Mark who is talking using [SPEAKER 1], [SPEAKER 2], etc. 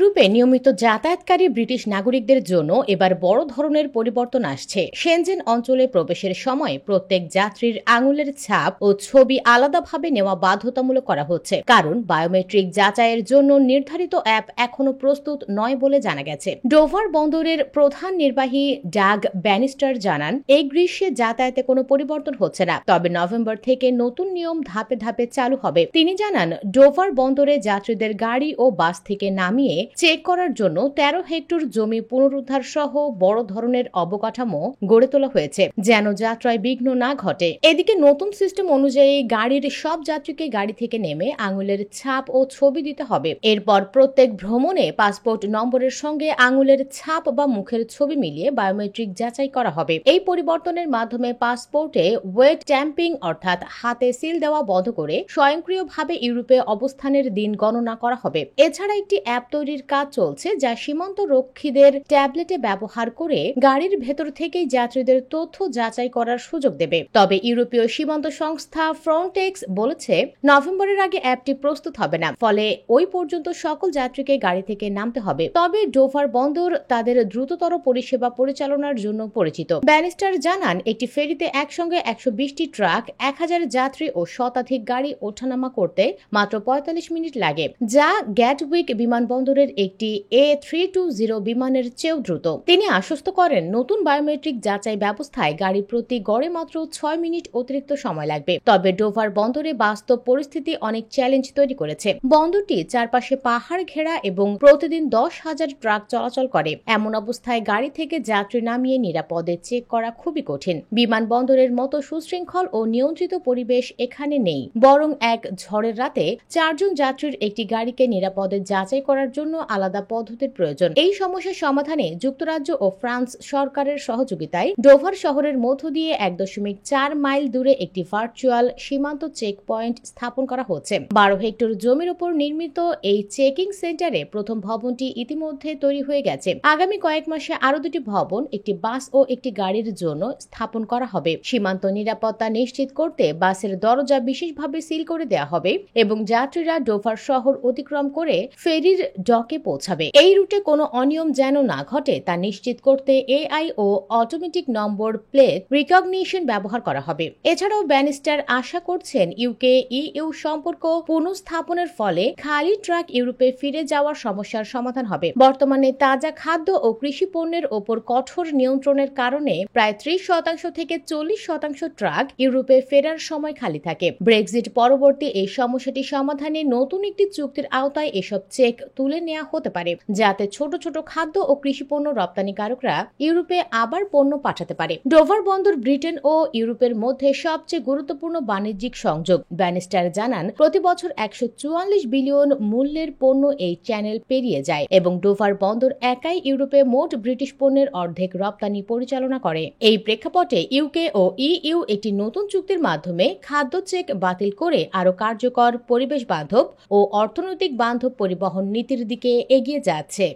[SPEAKER 1] ইউরোপে নিয়মিত যাতায়াতকারী ব্রিটিশ নাগরিকদের জন্য এবার বড় ধরনের পরিবর্তন আসছে। শেনজেন অঞ্চলে প্রবেশের সময় প্রত্যেক যাত্রীর আঙুলের ছাপ ও ছবি আলাদাভাবে নেওয়া বাধ্যতামূলক করা হচ্ছে, কারণ বায়োমেট্রিক যাচাইয়ের জন্য নির্ধারিত অ্যাপ এখনো প্রস্তুত নয় বলে জানা গেছে। ডোভার বন্দরের প্রধান নির্বাহী ডাগ ব্যানিস্টার জানান, এই গ্রীষ্মে যাতায়াতে কোনো পরিবর্তন হচ্ছে না, তবে নভেম্বর থেকে নতুন নিয়ম ধাপে ধাপে চালু হবে। তিনি জানান, ডোভার বন্দরে যাত্রীদের গাড়ি ও বাস থেকে নামিয়ে চেক করার জন্য 13 হেক্টর জমি পুনরুদ্ধার সহ বড় ধরনের অবকাঠামো গড়ে তোলা হয়েছে, যেন যাত্রায় বিঘ্ন না ঘটে। এদিকে নতুন সিস্টেম অনুযায়ী গাড়ির সব যাত্রীকে গাড়ি থেকে নেমে আঙুলের ছাপ ও ছবি দিতে হবে। এরপর প্রত্যেক ভ্রমণে পাসপোর্ট নম্বরের সঙ্গে আঙুলের ছাপ বা মুখের ছবি মিলিয়ে বায়োমেট্রিক যাচাই করা হবে। এই পরিবর্তনের মাধ্যমে পাসপোর্টে ওয়েট ট্যাম্পিং অর্থাৎ হাতে সিল দেওয়া বন্ধ করে স্বয়ংক্রিয়ভাবে ইউরোপে অবস্থানের দিন গণনা করা হবে। এছাড়া একটি অ্যাপ তৈরির কাজ চলছে, যা সীমান্ত রক্ষীদের ট্যাবলেটে ব্যবহার করে গাড়ির ভেতর থেকেই যাত্রীদের তথ্য যাচাই করার সুযোগ দেবে। তবে ইউরোপীয় সীমান্ত সংস্থা ফ্রন্টেক্স বলেছে, নভেম্বরের আগে অ্যাপটি প্রস্তুত হবে না, ফলে ওই পর্যন্ত সকল যাত্রীকে গাড়ি থেকে নামতে হবে। তবে ডোভার বন্দর তাদের দ্রুততর পরিষেবা পরিচালনার জন্য পরিচিত। ব্যানিস্টার জানান, একটি ফেরিতে একসঙ্গে 120টি ট্রাক, 1000 যাত্রী ও শতাধিক গাড়ি ওঠানামা করতে মাত্র 45 মিনিট লাগে, যা গ্যাটউইক বিমানবন্দরের একটি A320 বিমানের চেয়েও দ্রুত। তিনি আশ্বস্ত করেন, নতুন বায়োমেট্রিক যাচাই ব্যবস্থায় গাড়ি প্রতি গড়ে মাত্র 6 মিনিট অতিরিক্ত সময় লাগবে। তবে ডোভার বন্দরে বাস্তব পরিস্থিতি অনেক চ্যালেঞ্জ তৈরি করেছে। বন্দরটি চারপাশে পাহাড় ঘেরা এবং প্রতিদিন 10,000 ট্রাক চলাচল করে। এমন অবস্থায় গাড়ি থেকে যাত্রী নামিয়ে নিরাপদে চেক করা খুবই কঠিন। বিমানবন্দরের মতো সুশৃঙ্খল ও নিয়ন্ত্রিত পরিবেশ এখানে নেই, বরং এক ঝড়ের রাতে 4 জন যাত্রীর একটি গাড়িকে নিরাপদে যাচাই করার জন্য আলাদা পদ্ধতির প্রয়োজন। এই সমস্যার সমাধানে যুক্তরাজ্য ও ফ্রান্স সরকারের সহযোগিতায় ডোভার শহরের মধ্য দিয়ে 1.4 মাইল দূরে একটি ভার্চুয়াল সীমান্ত চেক পয়েন্ট স্থাপন করা হচ্ছে। 12 হেক্টর জমির উপর নির্মিত এই চেকিং সেন্টারে প্রথম ভবনটি ইতিমধ্যে তৈরি হয়ে গেছে। আগামী কয়েক মাসে আরো 2টি ভবন, একটি বাস ও একটি গাড়ির জন্য স্থাপন করা হবে। সীমান্ত নিরাপত্তা নিশ্চিত করতে বাসের দরজা বিশেষভাবে সিল করে দেওয়া হবে এবং যাত্রীরা ডোভার শহর অতিক্রম করে ফেরির ডকে পৌঁছাবে। এই রুটে কোনো অনিয়ম যেন না ঘটে তা নিশ্চিত করতে এআই ও অটোমেটিক নম্বর প্লেট রিকগনিশন ব্যবহার করা হবে। এছাড়াও ব্যানিস্টার আশা করছেন, ইউকে ইইউ সম্পর্ক পুনঃস্থাপনের ফলে খালি ট্রাক ইউরোপে ফিরে যাওয়ার সমস্যার সমাধান হবে। বর্তমানে তাজা খাদ্য ও কৃষি পণ্যের ওপর কঠোর নিয়ন্ত্রণের কারণে প্রায় 30% থেকে 40% ট্রাক ইউরোপে ফেরার সময় খালি থাকে। ব্রেক্সিট পরবর্তী এই সমস্যাটি সমাধানে নতুন একটি চুক্তির আওতায় এসব চেক তুলে নেওয়া হতে পারে, যাতে ছোট ছোট খাদ্য ও কৃষি পণ্য রপ্তানিকারকরা ইউরোপে আবার পণ্য পাঠাতে পারে। ডোভার বন্দর ব্রিটেন ও ইউরোপের মধ্যে সবচেয়ে গুরুত্বপূর্ণ বাণিজ্যিক সংযোগ। ব্যানিস্টার জানান, প্রতি বছর 144 বিলিয়ন মূল্যের পণ্য এই চ্যানেল পেরিয়ে যায় এবং ডোভার বন্দর একাই ইউরোপে মোট ব্রিটিশ পণ্যের অর্ধেক রপ্তানি পরিচালনা করে। এই প্রেক্ষাপটে ইউকে ও ইইউ একটি নতুন চুক্তির মাধ্যমে খাদ্য চেক বাতিল করে আরও কার্যকর, পরিবেশ বান্ধব ও অর্থনৈতিক বান্ধব পরিবহন নীতির দিকে এগিয়ে যাচ্ছে।